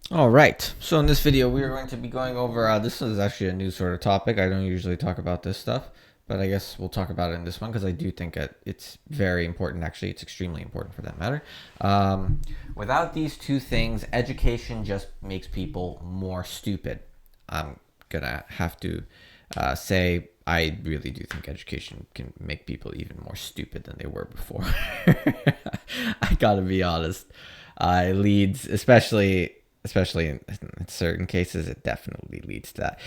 All right. So in this video, we are going to be going over. This is actually a new sort of topic. I don't usually talk about this stuff, but I guess we'll talk about it in this one because I do think it's very important. Actually, it's extremely important for that matter. Without these two things, education just makes people more stupid. I'm gonna have to say I really do think education can make people even more stupid than they were before. I gotta be honest. It leads, especially in certain cases, it definitely leads to that.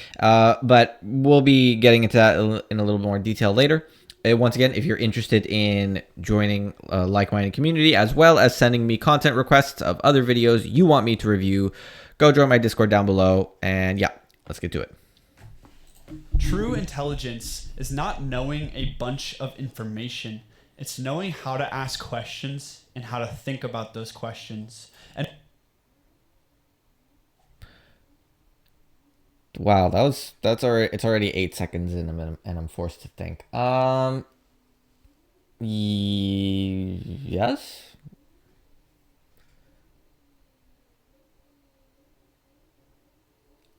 But we'll be getting into that in a little more detail later. Once again, if you're interested in joining a like-minded community, as well as sending me content requests of other videos you want me to review, go join my Discord down below. And yeah, let's get to it. True intelligence is not knowing a bunch of information. It's knowing how to ask questions and how to think about those questions. And Wow, that's already it's already 8 seconds in and I'm forced to think. Yes.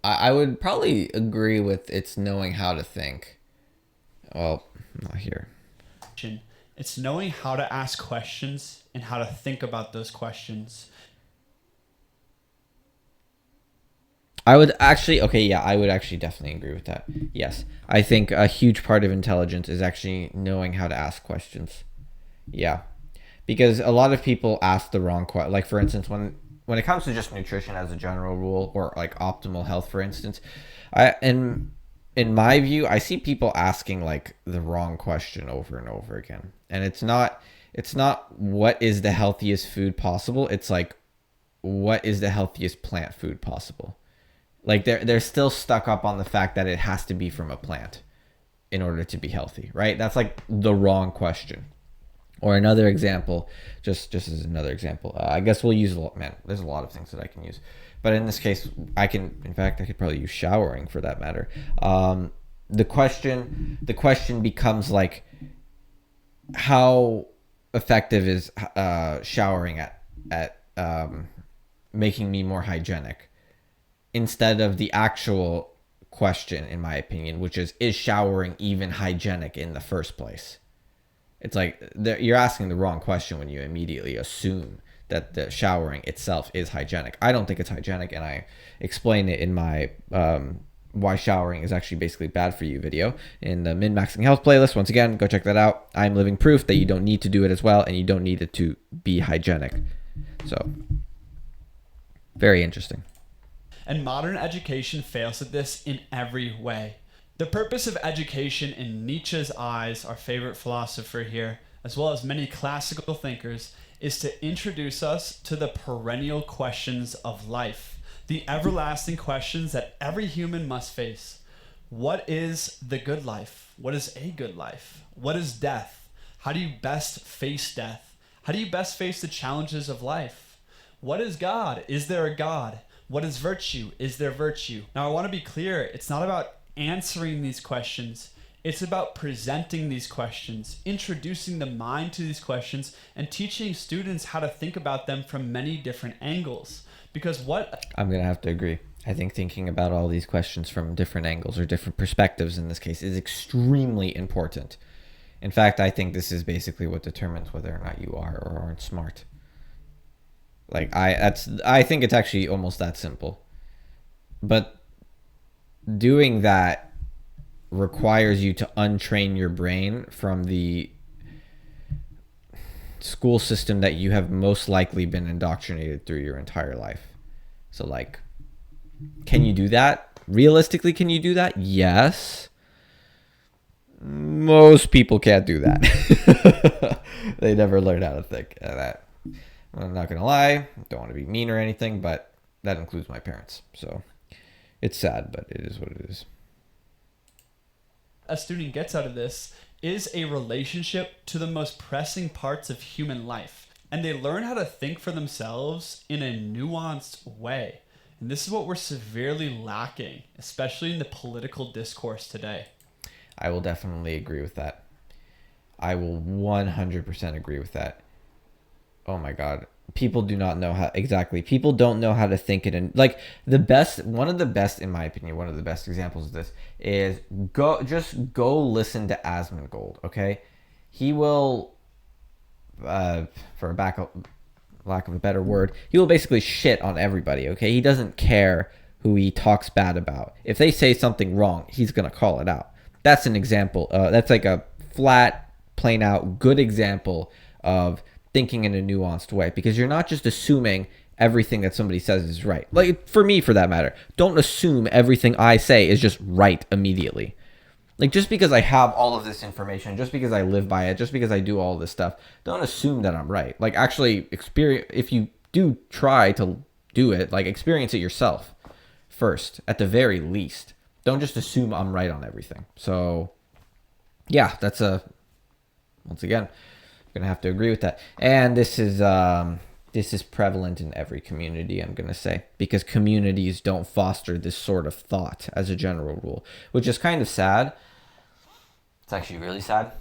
I would probably agree with it's knowing how to think. Well, not here. it's knowing how to ask questions and how to think about those questions. I would actually, okay, yeah, I would actually definitely agree with that. Yes. I think a huge part of intelligence is actually knowing how to ask questions. Yeah. Because a lot of people ask the wrong question. Like, for instance, when it comes to just nutrition as a general rule, or like optimal health, for instance, in my view, I see people asking like the wrong question over and over again. And it's not what is the healthiest food possible. It's like what is the healthiest plant food possible. Like they're still stuck up on the fact that it has to be from a plant in order to be healthy, right? That's like the wrong question. Or another example, just as another example, I guess we'll use a lot. Man, there's a lot of things that I can use, but in this case, in fact, I could probably use showering for that matter. The question becomes like, how effective is showering at making me more hygienic, instead of the actual question, in my opinion, which is showering even hygienic in the first place? It's like you're asking the wrong question when you immediately assume that the showering itself is hygienic. I don't think it's hygienic, and I explain it in my why showering is actually basically bad for you video in the min-maxing health playlist. Once again, go check that out. I'm living proof that you don't need to do it as well, and you don't need it to be hygienic. So, very interesting. And modern education fails at this in every way. The purpose of education in Nietzsche's eyes, our favorite philosopher here, as well as many classical thinkers, is to introduce us to the perennial questions of life, the everlasting questions that every human must face. What is the good life? What is a good life? What is death? How do you best face death? How do you best face the challenges of life? What is God? Is there a God? What is virtue? Is there virtue? Now, I want to be clear. It's not about answering these questions. It's about presenting these questions, introducing the mind to these questions, and teaching students how to think about them from many different angles. Because what I'm going to have to agree. I think thinking about all these questions from different angles or different perspectives in this case is extremely important. In fact, I think this is basically what determines whether or not you are or aren't smart. Like I think it's actually almost that simple. But doing that requires you to untrain your brain from the school system that you have most likely been indoctrinated through your entire life. So like, can you do that? Realistically, can you do that? Yes. Most people can't do that. They never learn how to think. That I'm not gonna lie, don't want to be mean or anything, but that includes my parents. So it's sad, but it is what it is. a student gets out of this is a relationship to the most pressing parts of human life. And they learn how to think for themselves in a nuanced way. And this is what we're severely lacking, especially in the political discourse today. I will definitely agree with that. I will 100% agree with that. Oh my God. people do not know how exactly. People don't know how to think it. And like one of the best, in my opinion, one of the best examples of this is go listen to Asmongold. Okay, he will, for lack of a better word, he will basically shit on everybody. Okay, he doesn't care who he talks bad about. If they say something wrong, he's gonna call it out. That's an example. That's like a flat, plain out, good example of thinking in a nuanced way, because you're not just assuming everything that somebody says is right. Like for me, for that matter, don't assume everything I say is just right immediately. Like just because I have all of this information, just because I live by it, just because I do all this stuff, don't assume that I'm right. Like actually experience, if you do try to do it, like experience it yourself first, at the very least. Don't just assume I'm right on everything. So yeah, once again, gonna have to agree with that. And this is prevalent in every community, I'm gonna say, because communities don't foster this sort of thought as a general rule, which is kind of sad. It's actually really sad.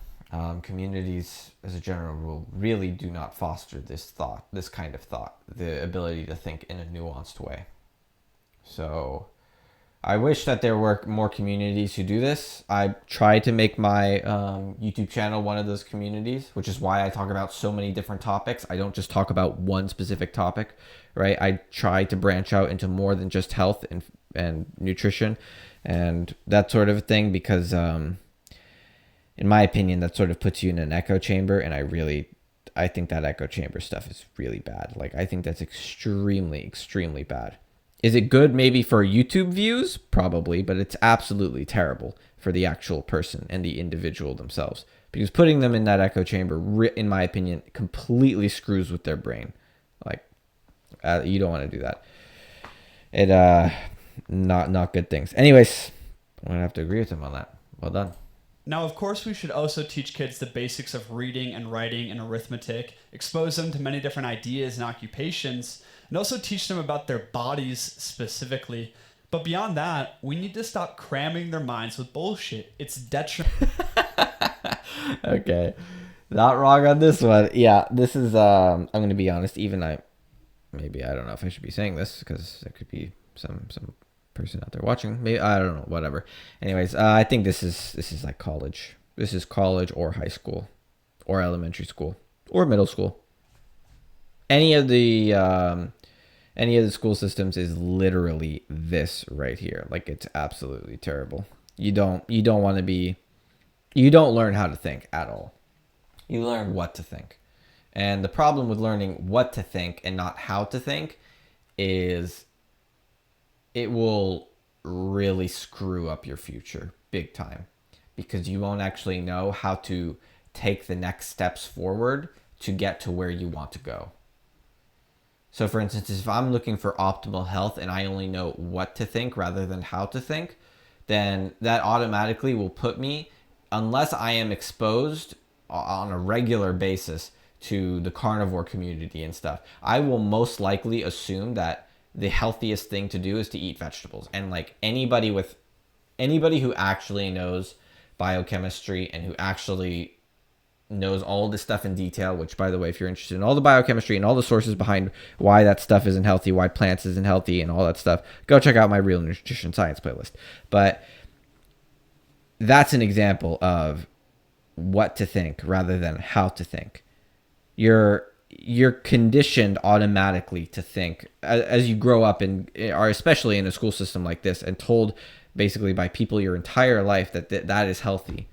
Communities as a general rule really do not foster this kind of thought, the ability to think in a nuanced way. So I wish that there were more communities who do this. I try to make my YouTube channel one of those communities, which is why I talk about so many different topics. I don't just talk about one specific topic, right? I try to branch out into more than just health and nutrition and that sort of thing, because in my opinion, that sort of puts you in an echo chamber, and I think that echo chamber stuff is really bad. Like, I think that's extremely, extremely bad. Is it good maybe for YouTube views? Probably, but it's absolutely terrible for the actual person and the individual themselves. Because putting them in that echo chamber, in my opinion, completely screws with their brain. Like, you don't want to do that. It, not good things. Anyways, I'm going to have to agree with him on that. Well done. Now, of course, we should also teach kids the basics of reading and writing and arithmetic, expose them to many different ideas and occupations, and also teach them about their bodies specifically. But beyond that, we need to stop cramming their minds with bullshit. It's detrimental. Okay. Not wrong on this one. Yeah, this is, I'm going to be honest, even I don't know if I should be saying this, because there could be some person out there watching. Maybe, I don't know, whatever. Anyways, I think this is like college. This is college or high school or elementary school or middle school. Any of the school systems is literally this right here. Like, it's absolutely terrible. You don't learn how to think at all. You learn what to think. And the problem with learning what to think and not how to think is it will really screw up your future big time, because you won't actually know how to take the next steps forward to get to where you want to go. So for instance, if I'm looking for optimal health and I only know what to think rather than how to think, then that automatically will put me, unless I am exposed on a regular basis to the carnivore community and stuff, I will most likely assume that the healthiest thing to do is to eat vegetables. And like anybody who actually knows biochemistry and who actually knows all this stuff in detail, which, by the way, if you're interested in all the biochemistry and all the sources behind why that stuff isn't healthy, why plants isn't healthy and all that stuff, go check out my Real Nutrition Science playlist. But that's an example of what to think rather than how to think. You're conditioned automatically to think as you grow up, and are especially in a school system like this, and told basically by people your entire life that is healthy.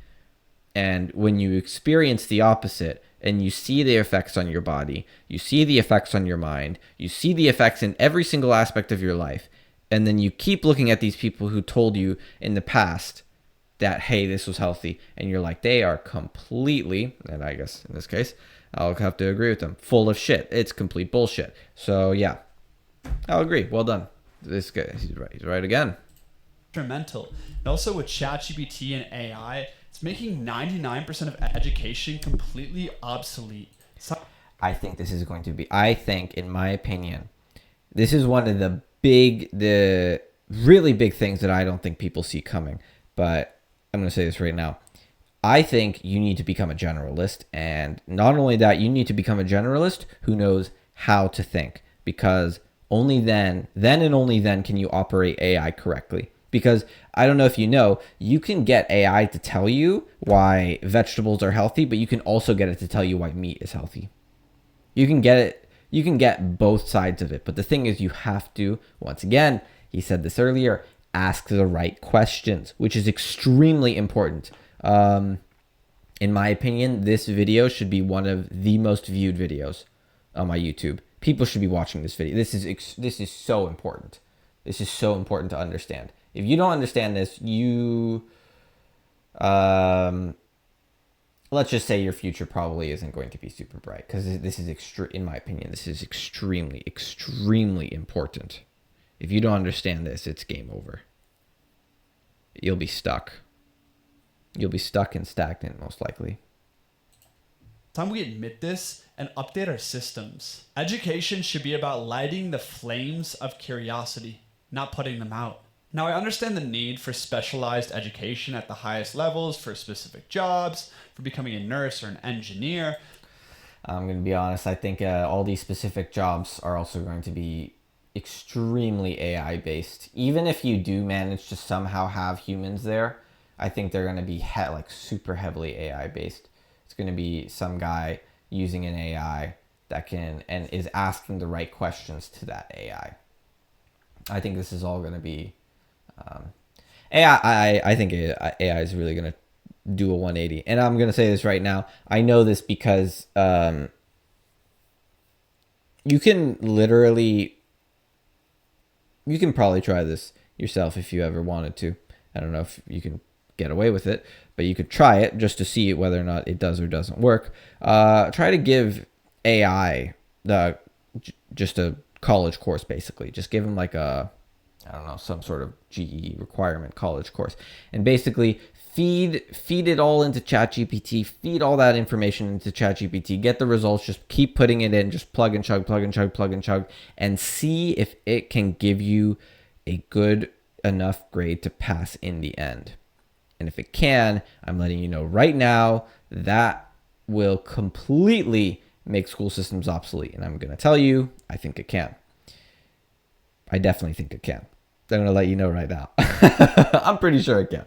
And when you experience the opposite and you see the effects on your body, you see the effects on your mind, you see the effects in every single aspect of your life, and then you keep looking at these people who told you in the past that, hey, this was healthy, and you're like, they are completely, and I guess in this case, I'll have to agree with them, full of shit. It's complete bullshit. So yeah, I'll agree. Well done. This guy, he's right again. Detrimental. And also with ChatGPT and AI, it's making 99% of education completely obsolete. I think in my opinion, this is one of the really big things that I don't think people see coming. But I'm going to say this right now. I think you need to become a generalist, and not only that, you need to become a generalist who knows how to think, because only then and only then can you operate AI correctly. Because I don't know if you know, you can get AI to tell you why vegetables are healthy, but you can also get it to tell you why meat is healthy. You can get both sides of it. But the thing is, you have to, once again, he said this earlier, ask the right questions, which is extremely important. In my opinion, this video should be one of the most viewed videos on my YouTube. People should be watching this video. This is so important. This is so important to understand. If you don't understand this, let's just say your future probably isn't going to be super bright, because this is in my opinion, this is extremely, extremely important. If you don't understand this, it's game over. You'll be stuck. You'll be stuck and stagnant, most likely. Time we admit this and update our systems. Education should be about lighting the flames of curiosity, not putting them out. Now, I understand the need for specialized education at the highest levels for specific jobs, for becoming a nurse or an engineer. I'm going to be honest. I think all these specific jobs are also going to be extremely AI based. Even if you do manage to somehow have humans there, I think they're going to be super heavily AI based. It's going to be some guy using an AI that can and is asking the right questions to that AI. I think this is all going to be AI. I think AI is really going to do a 180. And I'm going to say this right now. I know this because you can probably try this yourself if you ever wanted to. I don't know if you can get away with it, but you could try it just to see whether or not it does or doesn't work. Try to give AI just a college course, basically. Just give them like some sort of GE requirement college course, and basically feed it all into ChatGPT, feed all that information into ChatGPT, get the results, just keep putting it in, just plug and chug, and see if it can give you a good enough grade to pass in the end. And if it can, I'm letting you know right now, that will completely make school systems obsolete. And I'm going to tell you, I think it can. I definitely think it can. I'm going to let you know right now. I'm pretty sure it can.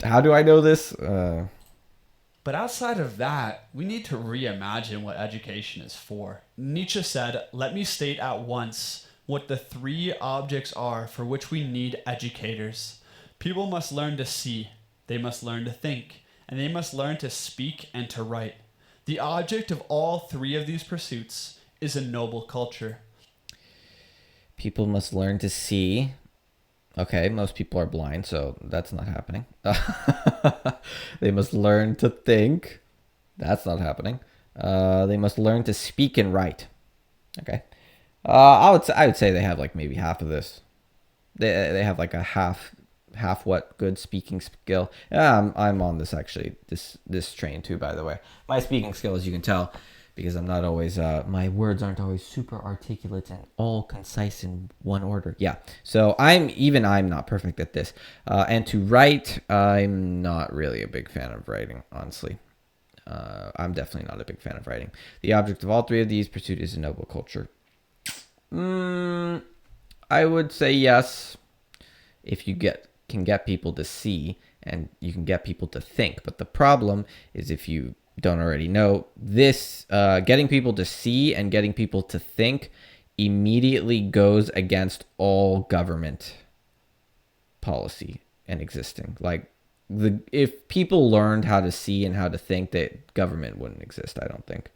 How do I know this? But outside of that, we need to reimagine what education is for. Nietzsche said, "Let me state at once what the three objects are for which we need educators. People must learn to see, they must learn to think, and they must learn to speak and to write. The object of all three of these pursuits is a noble culture." People must learn to see. Okay, most people are blind, so that's not happening. They must learn to think. That's not happening. They must learn to speak and write. Okay. I would say they have like maybe half of this. They have like a half what good speaking skill. I'm on this actually this train too, by the way. My speaking skill, as you can tell, because I'm not always my words aren't always super articulate and all concise in one order. Yeah, so I'm not perfect at this. And to write, I'm not really a big fan of writing, honestly. I'm definitely not a big fan of writing. The object of all three of these pursuit is a noble culture. I would say yes, if you can get people to see and you can get people to think. But the problem is, if you don't already know this, getting people to see and getting people to think immediately goes against all government policy and existing. Like, if people learned how to see and how to think, that government wouldn't exist, I don't think.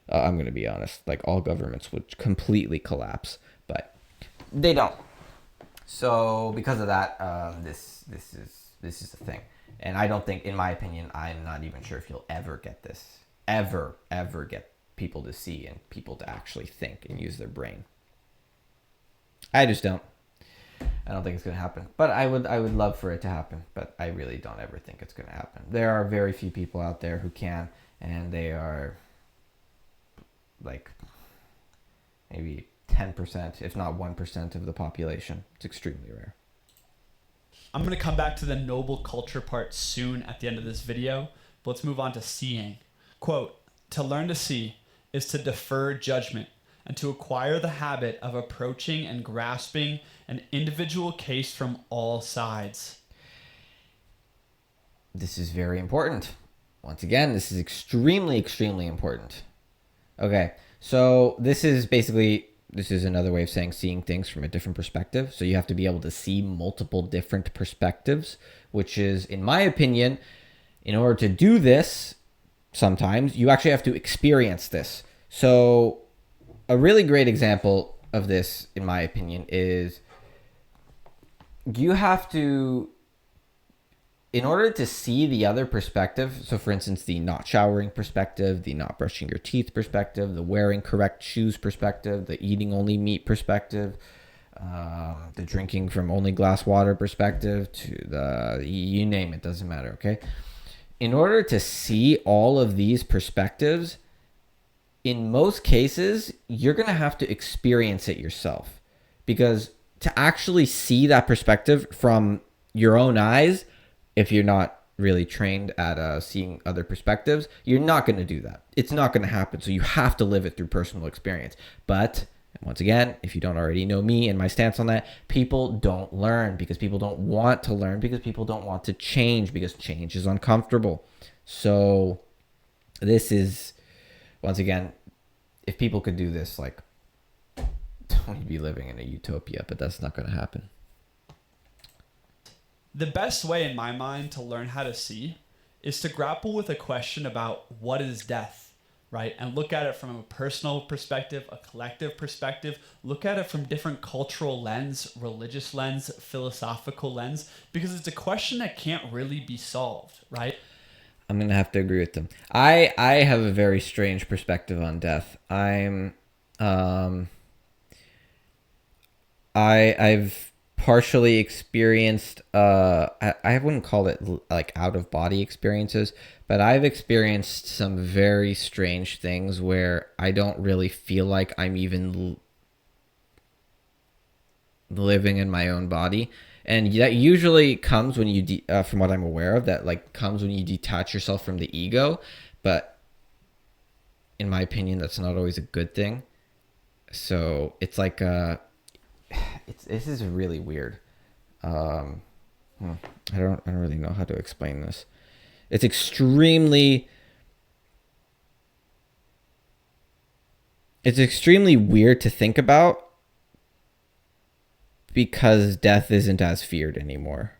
I'm going to be honest. Like, all governments would completely collapse, but they don't. So because of that, this is the thing. And I don't think, in my opinion, I'm not even sure if you'll ever get this. Ever get people to see and people to actually think and use their brain. I just don't. I don't think it's going to happen. But I would love for it to happen. But I really don't ever think it's going to happen. There are very few people out there who can. And they are like maybe 10%, if not 1% of the population. It's extremely rare. I'm going to come back to the noble culture part soon at the end of this video, but let's move on to seeing. Quote, "To learn to see is to defer judgment and to acquire the habit of approaching and grasping an individual case from all sides. This is very important. Once again, this is extremely, extremely important. Okay, so this is another way of saying seeing things from a different perspective. So you have to be able to see multiple different perspectives, which is, in my opinion, in order to do this, sometimes you actually have to experience this. So a really great example of this, in my opinion, is you have to, in order to see the other perspective, so for instance, the not showering perspective, the not brushing your teeth perspective, the wearing correct shoes perspective, the eating only meat perspective, the drinking from only glass water perspective, to the, you name it, doesn't matter, okay? In order to see all of these perspectives, in most cases, you're going to have to experience it yourself. Because to actually see that perspective from your own eyes, if you're not really trained at seeing other perspectives, you're not going to do that. It's not going to happen. So you have to live it through personal experience. But once again, if you don't already know me and my stance on that, people don't learn because people don't want to learn, because people don't want to change, because change is uncomfortable. So this is, once again, if people could do this, like, we'd be living in a utopia, but that's not going to happen. The best way in my mind to learn how to see is to grapple with a question about what is death, right? And look at it from a personal perspective, a collective perspective, look at it from different cultural lens, religious lens, philosophical lens, because it's a question that can't really be solved, right? I'm going to have to agree with them. I have a very strange perspective on death. I've partially experienced, I wouldn't call it like out of body experiences, but I've experienced some very strange things where I don't really feel like I'm even living in my own body. And that usually comes when you, from what I'm aware of, that like comes when you detach yourself from the ego. But in my opinion, that's not always a good thing. So it's like, this is really weird. I don't really know how to explain this. It's extremely weird to think about, because death isn't as feared anymore.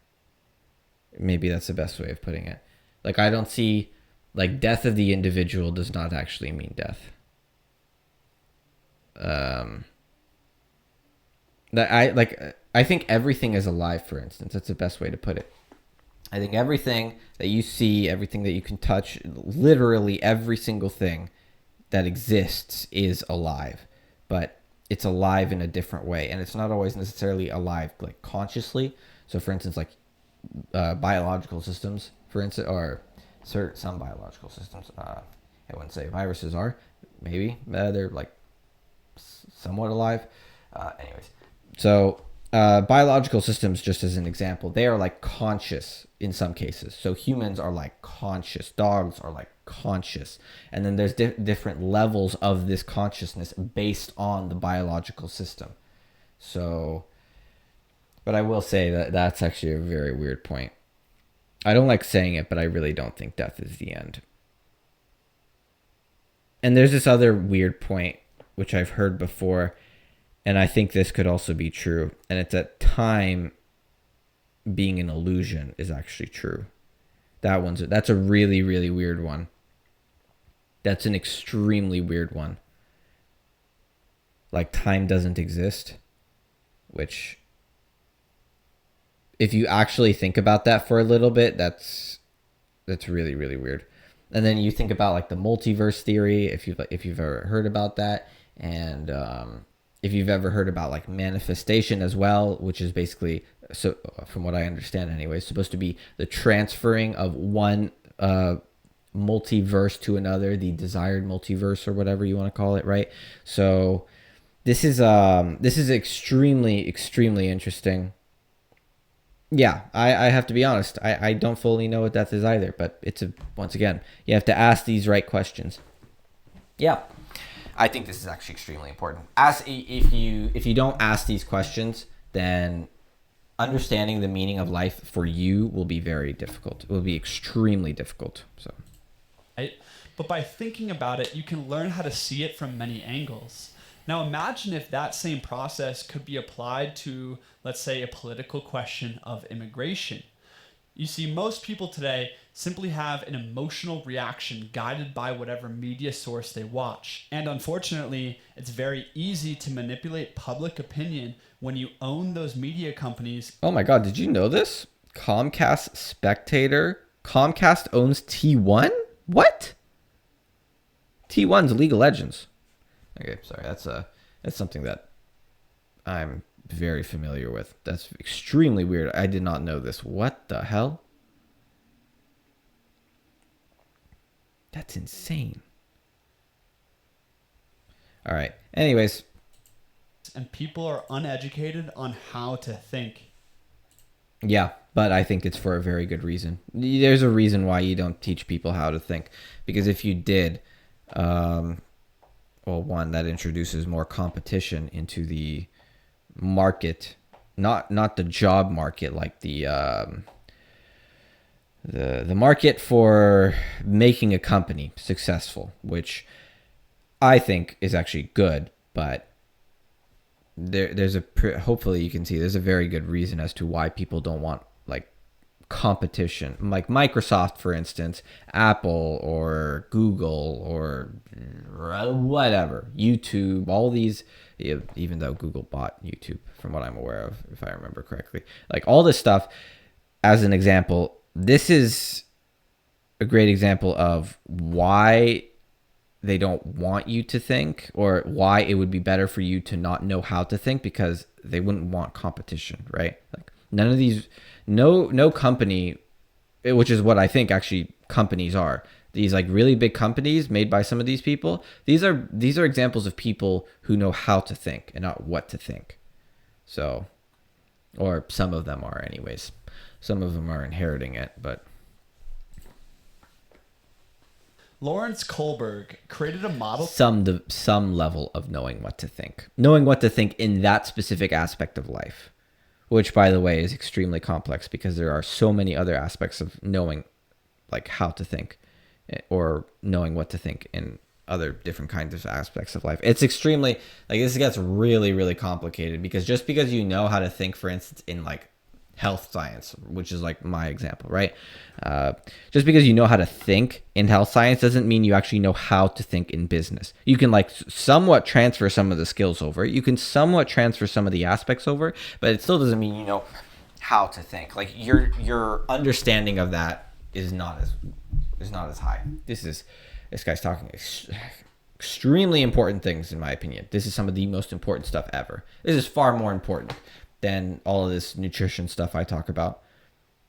Maybe that's the best way of putting it. Like, I don't see, like, death of the individual does not actually mean death. I think everything is alive, for instance. That's the best way to put it. I think everything that you see, everything that you can touch, literally every single thing that exists is alive. But it's alive in a different way, and it's not always necessarily alive like consciously. So for instance, like biological systems, for instance, or some biological systems, I wouldn't say viruses are, maybe they're like somewhat alive. Anyways, so biological systems, just as an example, they are like conscious in some cases. So humans are like conscious, dogs are like conscious, and then there's different levels of this consciousness based on the biological system. So, but I will say that that's actually a very weird point. I don't like saying it, but I really don't think death is the end. And there's this other weird point which I've heard before, and I think this could also be true, and it's that time being an illusion is actually true. That's a really, really weird one. That's an extremely weird one. Like, time doesn't exist, which, if you actually think about that for a little bit, that's really, really weird. And then you think about like the multiverse theory, if you've ever heard about that, and if you've ever heard about like manifestation as well, which is basically, so from what I understand anyway, supposed to be the transferring of one multiverse to another, the desired multiverse or whatever you want to call it, right? So this is extremely, extremely interesting. Yeah, I have to be honest. I don't fully know what death is either, but once again, you have to ask these right questions. Yeah. I think this is actually extremely important. If you don't ask these questions, then understanding the meaning of life for you will be very difficult. It will be extremely difficult. So, right? But by thinking about it, you can learn how to see it from many angles. Now imagine if that same process could be applied to, let's say, a political question of immigration. You see, most people today simply have an emotional reaction guided by whatever media source they watch. And unfortunately, it's very easy to manipulate public opinion when you own those media companies. oh my God, did you know this? Comcast Spectator. Comcast owns T1? What? T1's League of Legends. Okay, sorry. That's something that I'm very familiar with. That's extremely weird. I did not know this. What the hell? That's insane. All right. Anyways. And people are uneducated on how to think. Yeah, but I think it's for a very good reason. There's a reason why you don't teach people how to think. Because if you did, well, one, that introduces more competition into the market, not the job market, like the market for making a company successful, which I think is actually good, but there's hopefully you can see there's a very good reason as to why people don't want like competition, like Microsoft, for instance, Apple or Google or whatever, YouTube, all these, even though Google bought YouTube, from what I'm aware of, if I remember correctly, like all this stuff. As an example, this is a great example of why they don't want you to think, or why it would be better for you to not know how to think, because they wouldn't want competition, right? Like none of these, no company, which is what I think actually companies are. These like really big companies made by some of these people. These are examples of people who know how to think and not what to think. So, or some of them are anyways. Some of them are inheriting it, but. Lawrence Kohlberg created a model. Some level of knowing what to think. Knowing what to think in that specific aspect of life. Which, by the way, is extremely complex because there are so many other aspects of knowing like how to think, or knowing what to think in other different kinds of aspects of life. It's extremely, like, this gets really, really complicated, because just because you know how to think, for instance, in like health science, which is like my example, right? Just because you know how to think in health science doesn't mean you actually know how to think in business. You can like somewhat transfer some of the skills over. You can somewhat transfer some of the aspects over, but it still doesn't mean you know how to think. Like your understanding of that is not as high. This guy's talking extremely important things, in my opinion. This is some of the most important stuff ever. This is far more important than all of this nutrition stuff I talk about,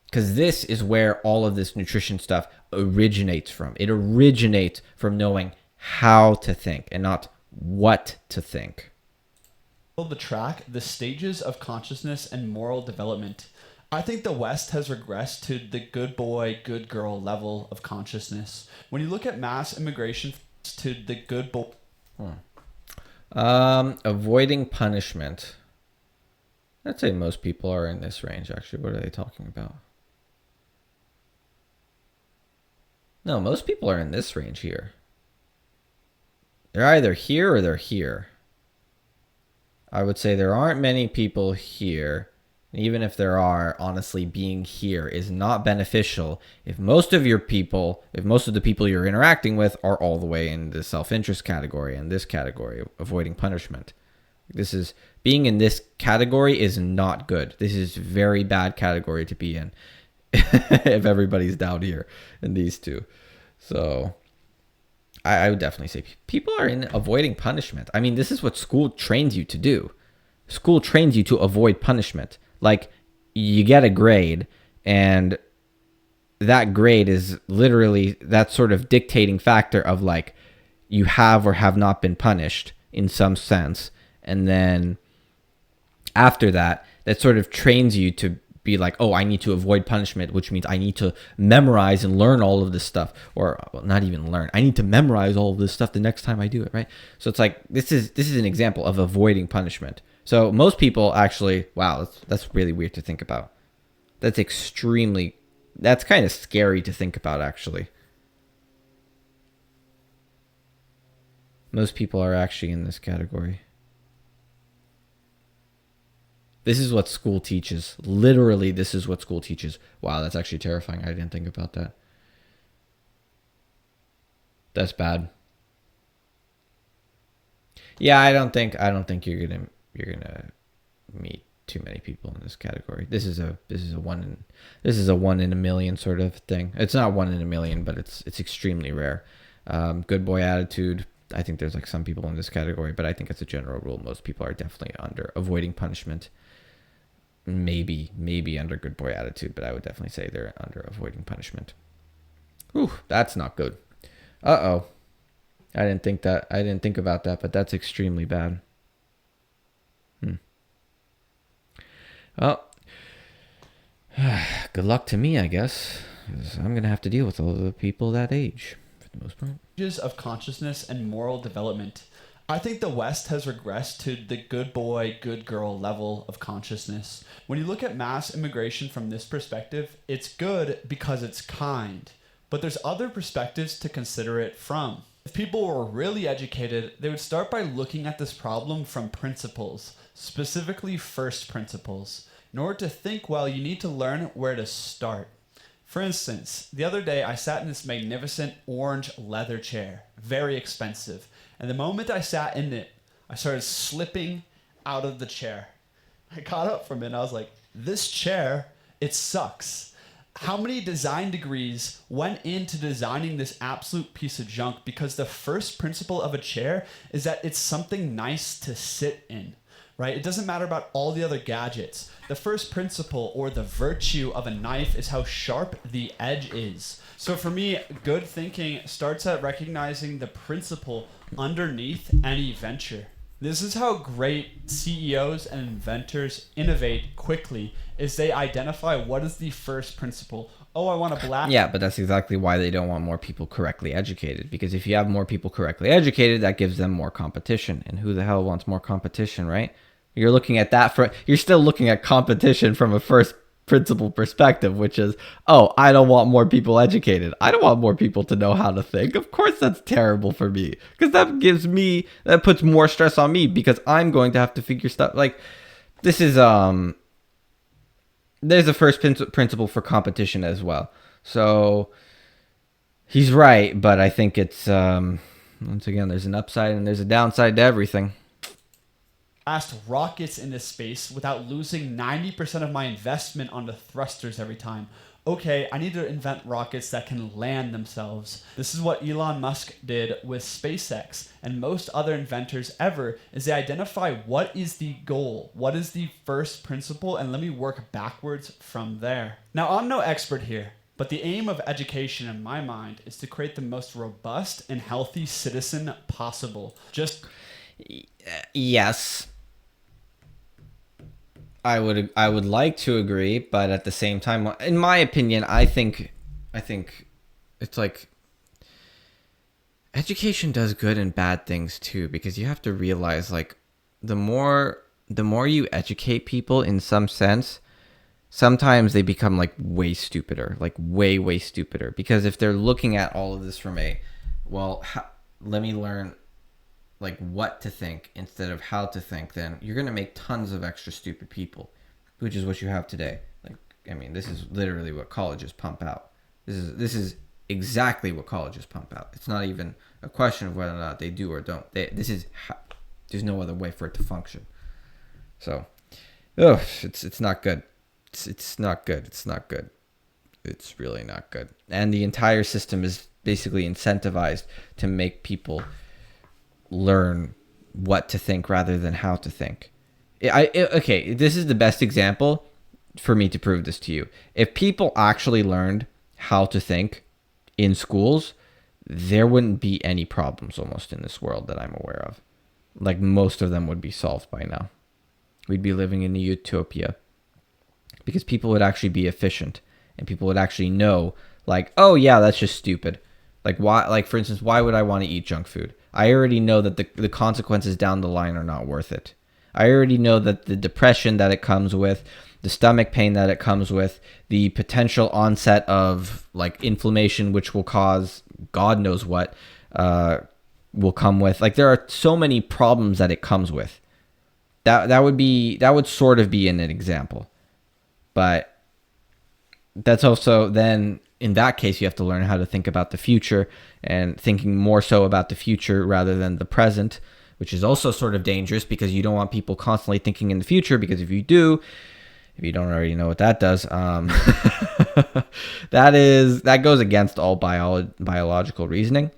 because this is where all of this nutrition stuff originates from. It originates from knowing how to think and not what to think. The track, the stages of consciousness and moral development. I think the West has regressed to the good boy, good girl level of consciousness. When you look at mass immigration to the good boy. Avoiding punishment. I'd say most people are in this range, actually. What are they talking about? No, most people are in this range here. They're either here or they're here. I would say there aren't many people here. Even if there are, honestly, being here is not beneficial if most of the people you're interacting with are all the way in the self-interest category and this category, avoiding punishment. Being in this category is not good. This is a very bad category to be in if everybody's down here in these two. So I would definitely say people are in avoiding punishment. I mean, this is what school trains you to do. School trains you to avoid punishment. Like, you get a grade, and that grade is literally that sort of dictating factor of like, you have or have not been punished in some sense. And then after that, that sort of trains you to be like, oh, I need to avoid punishment, which means I need to memorize and learn all of this stuff, or well, not even learn. I need to memorize all of this stuff the next time I do it, right? So it's like this is an example of avoiding punishment. So most people actually, wow, that's really weird to think about. That's kind of scary to think about, actually. Most people are actually in this category. This is what school teaches. Literally, this is what school teaches. Wow, that's actually terrifying. I didn't think about that. That's bad. Yeah, I don't think you're gonna meet too many people in this category. This is a 1 in a million sort of thing. It's not 1 in a million, but it's extremely rare. Good boy attitude. I think there's like some people in this category, but I think as a general rule, most people are definitely under avoiding punishment. Maybe under good boy attitude, but I would definitely say they're under avoiding punishment. Whew, that's not good. Uh-oh. I didn't think about that, but that's extremely bad. Well, good luck to me, I guess. 'Cause I'm going to have to deal with all the people that age, for the most part. Stages of consciousness and moral development. I think the West has regressed to the good boy, good girl level of consciousness. When you look at mass immigration from this perspective, it's good because it's kind. But there's other perspectives to consider it from. If people were really educated, they would start by looking at this problem from principles, specifically first principles. In order to think well, you need to learn where to start. For instance, the other day I sat in this magnificent orange leather chair, very expensive. And the moment I sat in it, I started slipping out of the chair. I got up from it and I was like, this chair, it sucks. How many design degrees went into designing this absolute piece of junk? Because the first principle of a chair is that it's something nice to sit in, right? It doesn't matter about all the other gadgets. The first principle or the virtue of a knife is how sharp the edge is. So for me, good thinking starts at recognizing the principle underneath any venture. This is how great CEOs and inventors innovate quickly, is they identify what is the first principle. Oh, I want a black... Yeah, but that's exactly why they don't want more people correctly educated. Because if you have more people correctly educated, that gives them more competition. And who the hell wants more competition, right? You're looking at that you're still looking at competition from a first principle perspective, which is, oh, I don't want more people educated. I don't want more people to know how to think. Of course that's terrible for me, because that puts more stress on me, because I'm going to have to figure stuff like this is there's a first principle for competition as well. So he's right, but I think it's once again, there's an upside and there's a downside to everything. Blast rockets into space without losing 90% of my investment on the thrusters every time. Okay, I need to invent rockets that can land themselves. This is what Elon Musk did with SpaceX, and most other inventors ever, is they identify what is the goal, what is the first principle, and let me work backwards from there. Now, I'm no expert here, but the aim of education in my mind is to create the most robust and healthy citizen possible. Yes. I would like to agree, but at the same time, in my opinion, I think it's like education does good and bad things too, because you have to realize, like, the more you educate people in some sense, sometimes they become like way stupider, like way stupider, because if they're looking at all of this from let me learn like what to think instead of how to think, then you're going to make tons of extra stupid people, which is what you have today. Like, I mean, this is literally what colleges pump out. This is exactly what colleges pump out. It's not even a question of whether or not they do or don't. There's no other way for it to function. So, it's not good. It's not good. It's not good. It's really not good. And the entire system is basically incentivized to make people learn what to think rather than how to think. Okay, this is the best example for me to prove this to you. If people actually learned how to think in schools, there wouldn't be any problems almost in this world that I'm aware of. Like, most of them would be solved by now. We'd be living in a utopia. because people would actually be efficient and people would actually know, like, oh yeah, that's just stupid. Like, why, like, for instance, why would I want to eat junk food? I already know that the consequences down the line are not worth it. I already know that the depression that it comes with, the stomach pain that it comes with, the potential onset of like inflammation, which will cause God knows what, will come with. Like, there are so many problems that it comes with. That would sort of be an example, but that's also then in that case you have to learn how to think about the future, and thinking more so about the future rather than the present, which is also sort of dangerous because you don't want people constantly thinking in the future, because if you don't already know what that does, that goes against all biological reasoning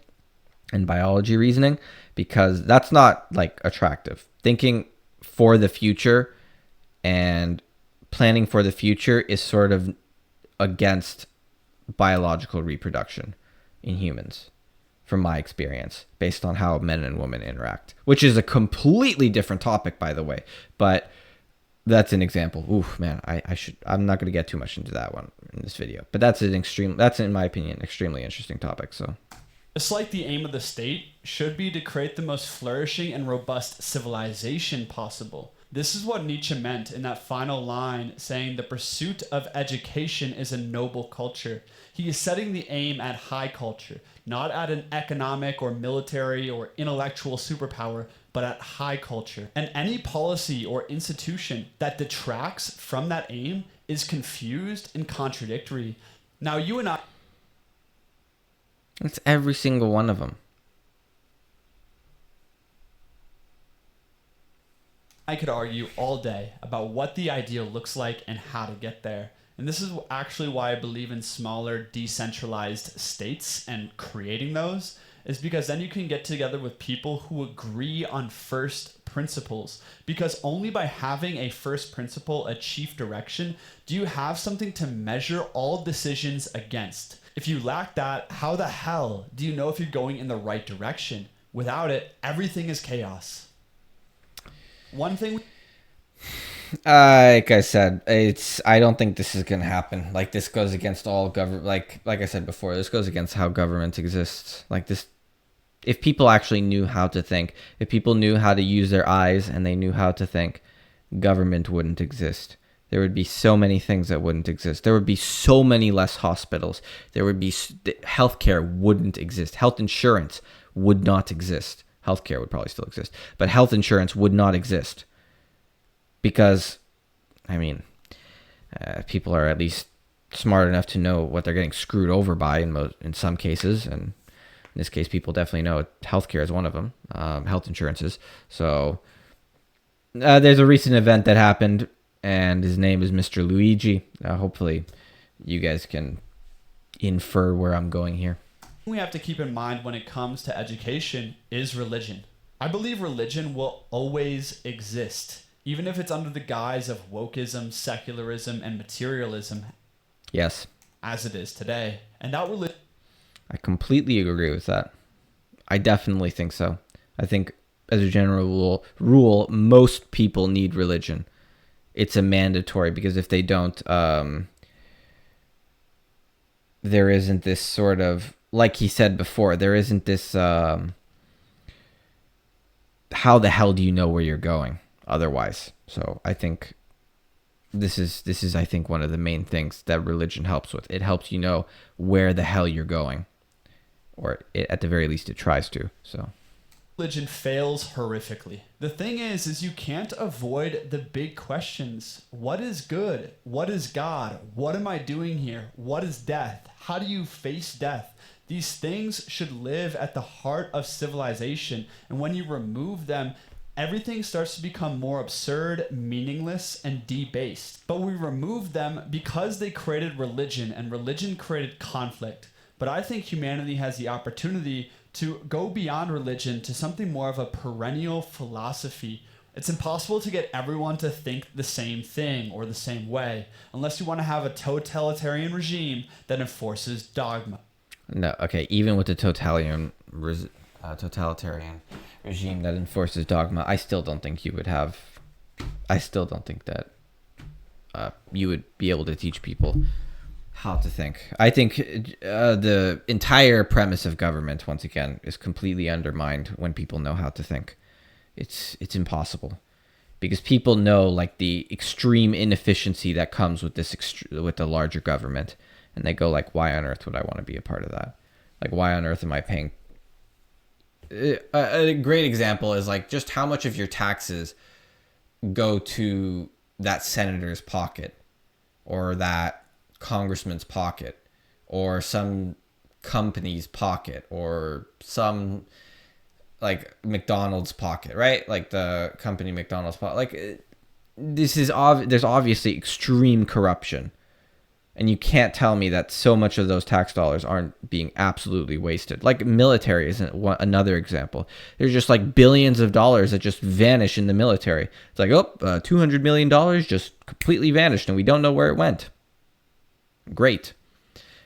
and biology reasoning, because that's not like attractive. Thinking for the future and planning for the future is sort of against biological reproduction in humans, from my experience, based on how men and women interact, which is a completely different topic, by the way. But that's an example. Oof, man, I'm not going to get too much into that one in this video, but that's in my opinion, extremely interesting topic. So, just like the aim of the state should be to create the most flourishing and robust civilization possible. This is what Nietzsche meant in that final line, saying the pursuit of education is a noble culture. He is setting the aim at high culture, not at an economic or military or intellectual superpower, but at high culture. And any policy or institution that detracts from that aim is confused and contradictory. Now, you and I... It's every single one of them. I could argue all day about what the ideal looks like and how to get there. And this is actually why I believe in smaller, decentralized states and creating those, is because then you can get together with people who agree on first principles. Because only by having a first principle, a chief direction, do you have something to measure all decisions against. If you lack that, how the hell do you know if you're going in the right direction? Without it, everything is chaos. One thing, like I said, I don't think this is gonna happen. Like, this goes against all government. Like I said before, this goes against how government exists. Like, this, if people actually knew how to think, if people knew how to use their eyes and they knew how to think, government wouldn't exist. There would be so many things that wouldn't exist. There would be so many less hospitals. There would be healthcare wouldn't exist. Health insurance would not exist. Healthcare would probably still exist, but health insurance would not exist, because, I mean, people are at least smart enough to know what they're getting screwed over by in some cases, and in this case, people definitely know healthcare is one of them, health insurances. So there's a recent event that happened, and his name is Mr. Luigi. Hopefully, you guys can infer where I'm going here. we have to keep in mind when it comes to education is religion. I believe religion will always exist, even if it's under the guise of wokeism, secularism, and materialism. Yes. As it is today. And that religion... I completely agree with that. I definitely think so. I think, as a general rule, most people need religion. It's a mandatory, because if they don't, there isn't this sort of, like he said before, there isn't this, how the hell do you know where you're going otherwise? So I think this is I think one of the main things that religion helps with. It helps you know where the hell you're going, or at the very least it tries to. So religion fails horrifically. The thing is you can't avoid the big questions. What is good? What is God? What am I doing here? What is death? How do you face death? These things should live at the heart of civilization, and when you remove them, everything starts to become more absurd, meaningless, and debased. But we removed them because they created religion, and religion created conflict. But I think humanity has the opportunity to go beyond religion to something more of a perennial philosophy. It's impossible to get everyone to think the same thing or the same way, unless you want to have a totalitarian regime that enforces dogma. No, okay, even with the totalitarian regime that enforces dogma, I still don't think you would have. I still don't think that you would be able to teach people how to think. I think the entire premise of government, once again, is completely undermined when people know how to think. It's impossible, because people know like the extreme inefficiency that comes with with the larger government, and they go like, why on earth would I want to be a part of that? Like, why on earth am I paying? A great example is like just how much of your taxes go to that senator's pocket, or that congressman's pocket, or some company's pocket, or some like McDonald's pocket, right? Like the company McDonald's pocket. Like this is there's obviously extreme corruption, and you can't tell me that so much of those tax dollars aren't being absolutely wasted. Like military is another example. There's just like billions of dollars that just vanish in the military. It's like, $200 million just completely vanished and we don't know where it went. Great.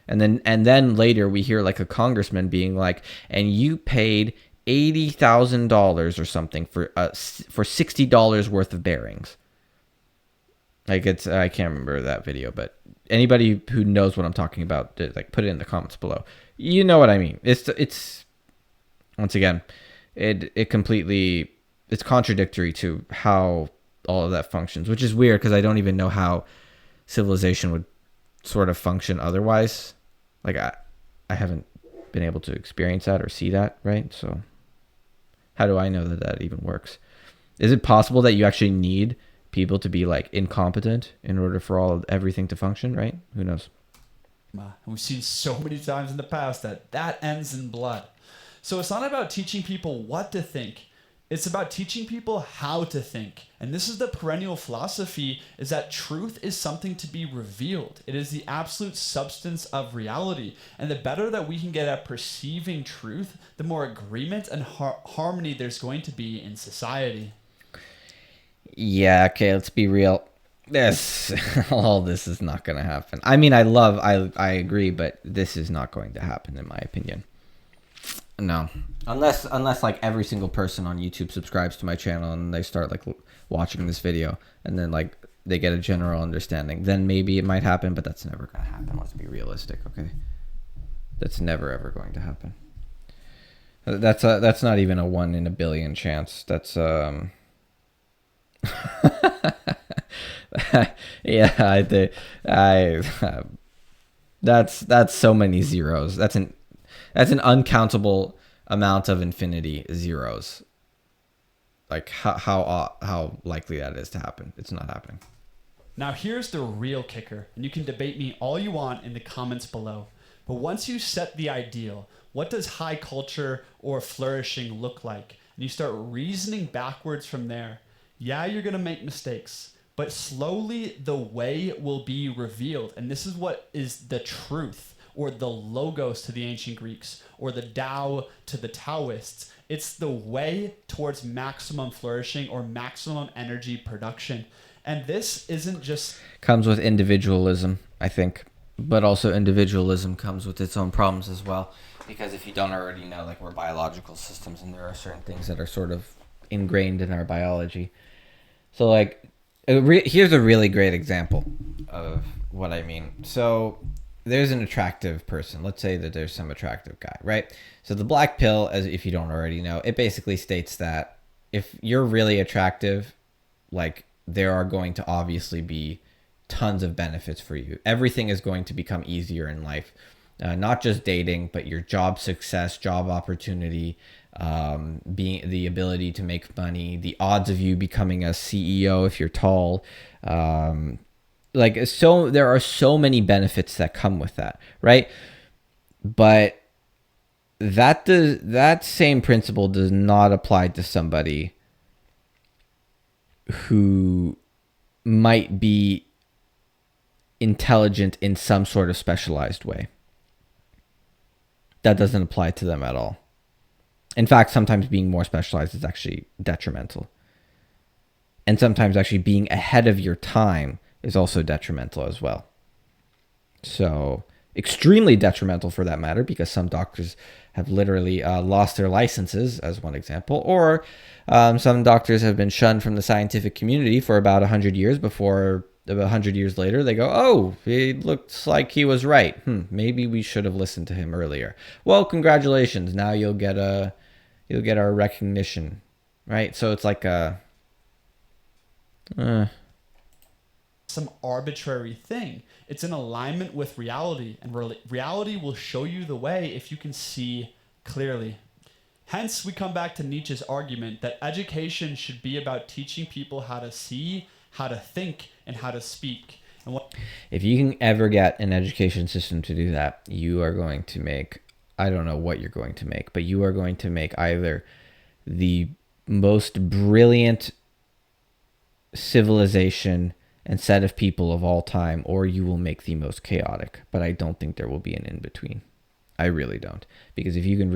And then later we hear like a congressman being like, and you paid $80,000 or something for $60 worth of bearings. Like I can't remember that video, but anybody who knows what I'm talking about, like put it in the comments below. You know what I mean. It's once again, it's contradictory to how all of that functions, which is weird because I don't even know how civilization would sort of function otherwise. Like I haven't been able to experience that or see that, right? So how do I know that even works? Is it possible that you actually need people to be like incompetent in order for everything to function, right? Who knows? We've seen so many times in the past that ends in blood. So it's not about teaching people what to think. It's about teaching people how to think. And this is the perennial philosophy, is that truth is something to be revealed. It is the absolute substance of reality. And the better that we can get at perceiving truth, the more agreement and harmony there's going to be in society. Yeah, okay, let's be real. All this is not going to happen. I mean, I agree, but this is not going to happen in my opinion. No. Unless like every single person on YouTube subscribes to my channel and they start like watching this video and then like they get a general understanding, then maybe it might happen, but that's never going to happen. Let's be realistic, okay? That's never ever going to happen. That's not even a 1 in a billion chance. That's yeah, I think that's so many zeros. That's an uncountable amount of infinity zeros. Like how likely that is to happen. It's not happening. Now here's the real kicker, and you can debate me all you want in the comments below. But once you set the ideal, what does high culture or flourishing look like? And you start reasoning backwards from there. Yeah, you're going to make mistakes, but slowly the way will be revealed. And this is what is the truth, or the logos to the ancient Greeks, or the Tao to the Taoists. It's the way towards maximum flourishing or maximum energy production. And this isn't just... comes with individualism, I think. But also individualism comes with its own problems as well. Because if you don't already know, like, we're biological systems and there are certain things that are sort of ingrained in our biology. So, like, here's a really great example of what I mean. So there's an attractive person. Let's say that there's some attractive guy, right? So the black pill, as if you don't already know, it basically states that if you're really attractive, like, there are going to obviously be tons of benefits for you. Everything is going to become easier in life. Not just dating, but your job success, job opportunity, being the ability to make money, the odds of you becoming a CEO if you're tall. So there are so many benefits that come with that, right? But that same principle does not apply to somebody who might be intelligent in some sort of specialized way. That doesn't apply to them at all. In fact, sometimes being more specialized is actually detrimental. And sometimes actually being ahead of your time is also detrimental as well. So extremely detrimental for that matter, because some doctors have literally lost their licenses, as one example, or some doctors have been shunned from the scientific community for about 100 years before 100 years later, they go, oh, it looks like he was right. Maybe we should have listened to him earlier. Well, congratulations. Now you'll get our recognition, right? So it's like some arbitrary thing. It's in alignment with reality, and reality will show you the way if you can see clearly. Hence, we come back to Nietzsche's argument that education should be about teaching people how to see, how to think, and how to speak. And if you can ever get an education system to do that, you are going to make, I don't know what you're going to make, but you are going to make either the most brilliant civilization and set of people of all time, or you will make the most chaotic. But I don't think there will be an in-between. I really don't. Because if you can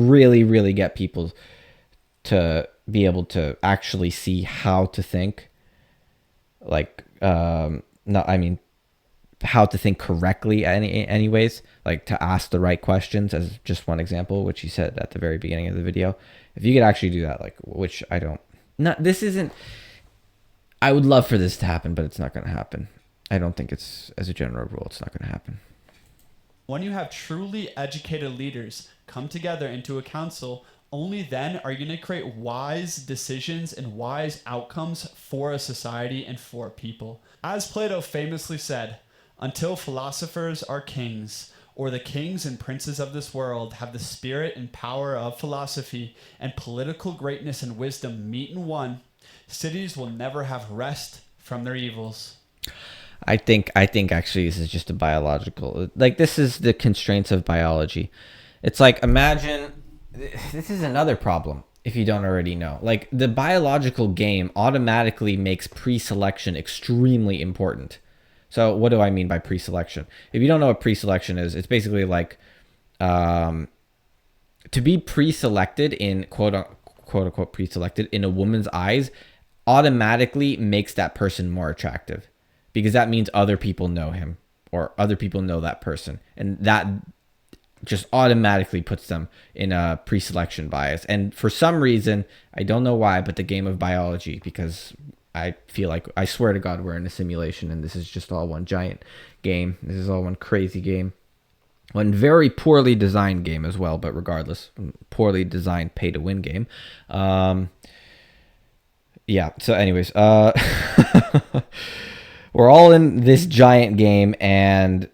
really get people to be able to actually see how to think, like, how to think correctly anyways, like to ask the right questions, as just one example, which he said at the very beginning of the video. If you could actually do that, like, which I would love for this to happen, but it's not going to happen. I don't think it's, as a general rule, it's not going to happen. When you have truly educated leaders come together into a council, only then are you going to create wise decisions and wise outcomes for a society and for people. As Plato famously said, until philosophers are kings, or the kings and princes of this world have the spirit and power of philosophy, and political greatness and wisdom meet in one, cities will never have rest from their evils. I think actually this is just a biological, like, this is the constraints of biology. It's like, imagine, this is another problem if you don't already know. Like, the biological game automatically makes pre-selection extremely important. So what do I mean by pre-selection? If you don't know what pre-selection is, it's basically like to be pre-selected in quote unquote pre-selected in a woman's eyes automatically makes that person more attractive. Because that means other people know him, or other people know that person. And that just automatically puts them in a pre-selection bias. And for some reason, I don't know why, but the game of biology, because I feel like, I swear to God, we're in a simulation and this is just all one giant game. This is all one crazy game. One very poorly designed game as well, but regardless, poorly designed pay-to-win game. Yeah, so anyways, we're all in this giant game, and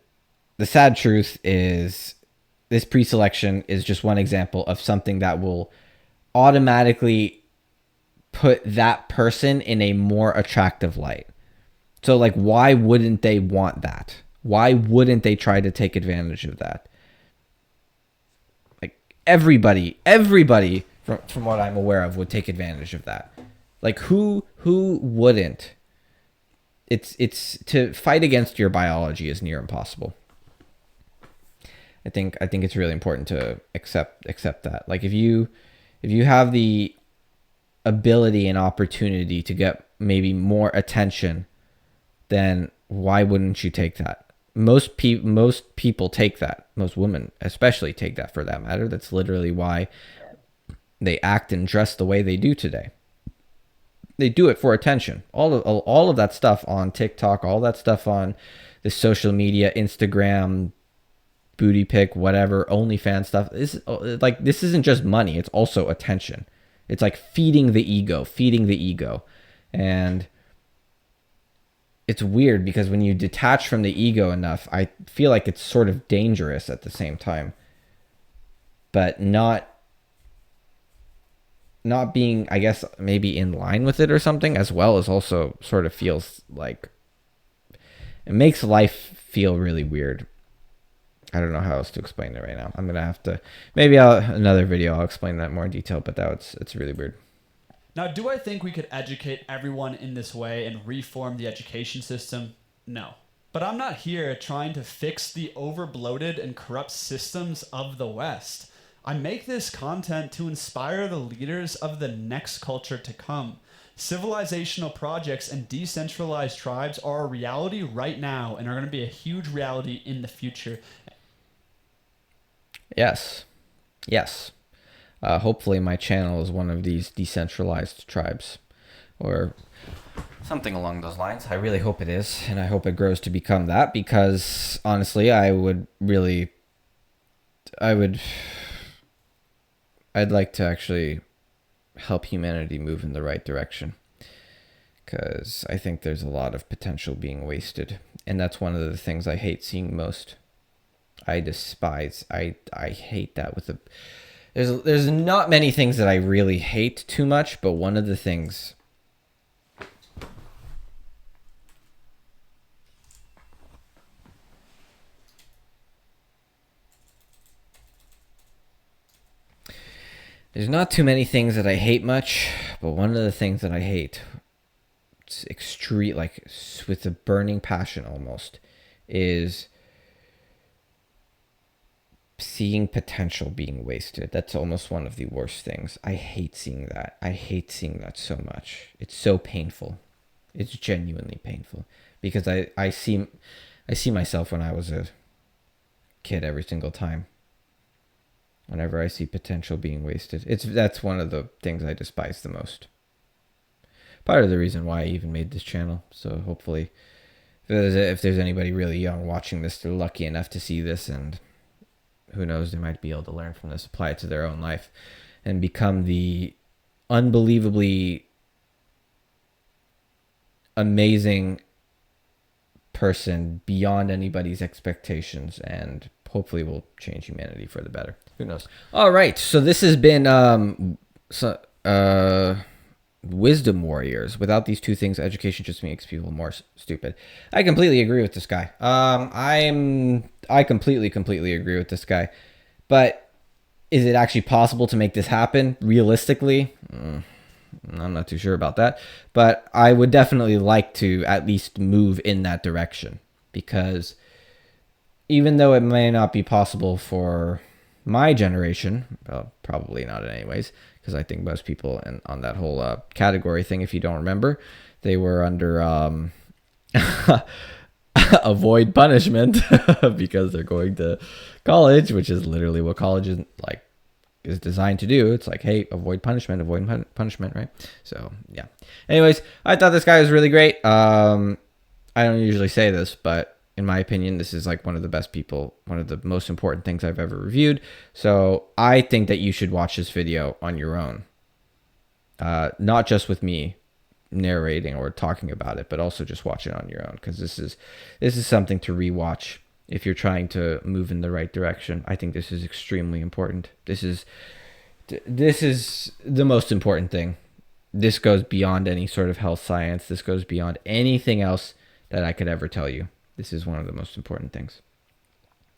the sad truth is this pre-selection is just one example of something that will automatically put that person in a more attractive light. So, like, why wouldn't they want that? Why wouldn't they try to take advantage of that? Like, everybody from what I'm aware of would take advantage of that. Like, who wouldn't? It's to fight against your biology is near impossible. I think it's really important to accept that. Like, if you have the ability and opportunity to get maybe more attention, then why wouldn't you take that? Most people take that. Most women especially take that, for that matter. That's literally why they act and dress the way they do today. They do it for attention. All of that stuff on TikTok, all that stuff on the social media, Instagram, booty pic, whatever, OnlyFans stuff. This isn't just money. It's also attention. It's like feeding the ego. And it's weird because when you detach from the ego enough, I feel like it's sort of dangerous at the same time. But not being, I guess, maybe in line with it or something, as well as also sort of feels like it makes life feel really weird. I don't know how else to explain it right now. I'm gonna have to, maybe another video I'll explain that more in detail, but it's really weird. Now, do I think we could educate everyone in this way and reform the education system? No. But I'm not here trying to fix the over-bloated and corrupt systems of the West. I make this content to inspire the leaders of the next culture to come. Civilizational projects and decentralized tribes are a reality right now and are going to be a huge reality in the future. Yes. Hopefully my channel is one of these decentralized tribes, or something along those lines. I really hope it is, and I hope it grows to become that, because honestly, I'd like to actually help humanity move in the right direction, because I think there's a lot of potential being wasted, and that's one of the things I hate seeing most. I hate that with there's not many things that I really hate too much, but one of the things there's not too many things that I hate much, but one of the things that I hate, it's extreme, like with a burning passion almost, is seeing potential being wasted. That's almost one of the worst things. I hate seeing that. I hate seeing that so much. It's so painful. It's genuinely painful, because I see myself when I was a kid every single time. Whenever I see potential being wasted, that's one of the things I despise the most. Part of the reason why I even made this channel. So hopefully, if there's anybody really young watching this, they're lucky enough to see this, and who knows, they might be able to learn from this, apply it to their own life, and become the unbelievably amazing person beyond anybody's expectations, and hopefully will change humanity for the better. Who knows? All right, so this has been Wisdom Warriors. Without these two things, education just makes people more stupid. I completely agree with this guy. I completely agree with this guy. But is it actually possible to make this happen realistically? I'm not too sure about that. But I would definitely like to at least move in that direction, because even though it may not be possible for my generation, well, probably not anyways, because I think most people on that whole category thing, if you don't remember, they were under avoid punishment because they're going to college, which is literally what college is designed to do. It's like, hey, avoid punishment, right? So yeah. Anyways, I thought this guy was really great. I don't usually say this, but in my opinion, this is like one of the best people, one of the most important things I've ever reviewed. So I think that you should watch this video on your own. Not just with me narrating or talking about it, but also just watch it on your own, because this is something to rewatch if you're trying to move in the right direction. I think this is extremely important. This is the most important thing. This goes beyond any sort of health science. This goes beyond anything else that I could ever tell you. This is one of the most important things.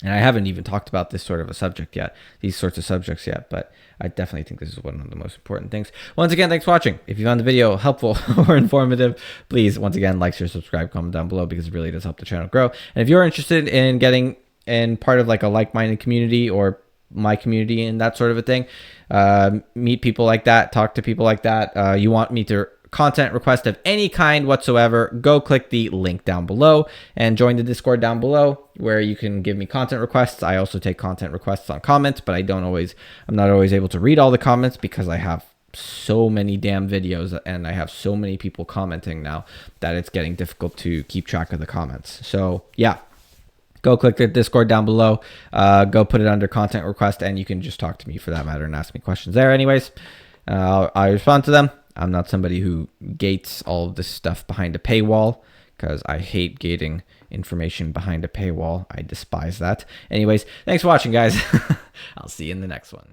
And I haven't even talked about this sort of a subject yet, these sorts of subjects yet, but I definitely think this is one of the most important things. Once again, thanks for watching. If you found the video helpful or informative, please, once again, like, share, subscribe, comment down below, because it really does help the channel grow. And if you're interested in getting in part of like a like-minded community, or my community and that sort of a thing, meet people like that, talk to people like that, you want me to content request of any kind whatsoever, go click the link down below and join the Discord down below, where you can give me content requests. I also take content requests on comments, but I'm not always able to read all the comments, because I have so many damn videos and I have so many people commenting now that it's getting difficult to keep track of the comments. So yeah, go click the Discord down below, go put it under content request, and you can just talk to me for that matter and ask me questions there. Anyways, I respond to them. I'm not somebody who gates all of this stuff behind a paywall, because I hate gating information behind a paywall. I despise that. Anyways, thanks for watching, guys. I'll see you in the next one.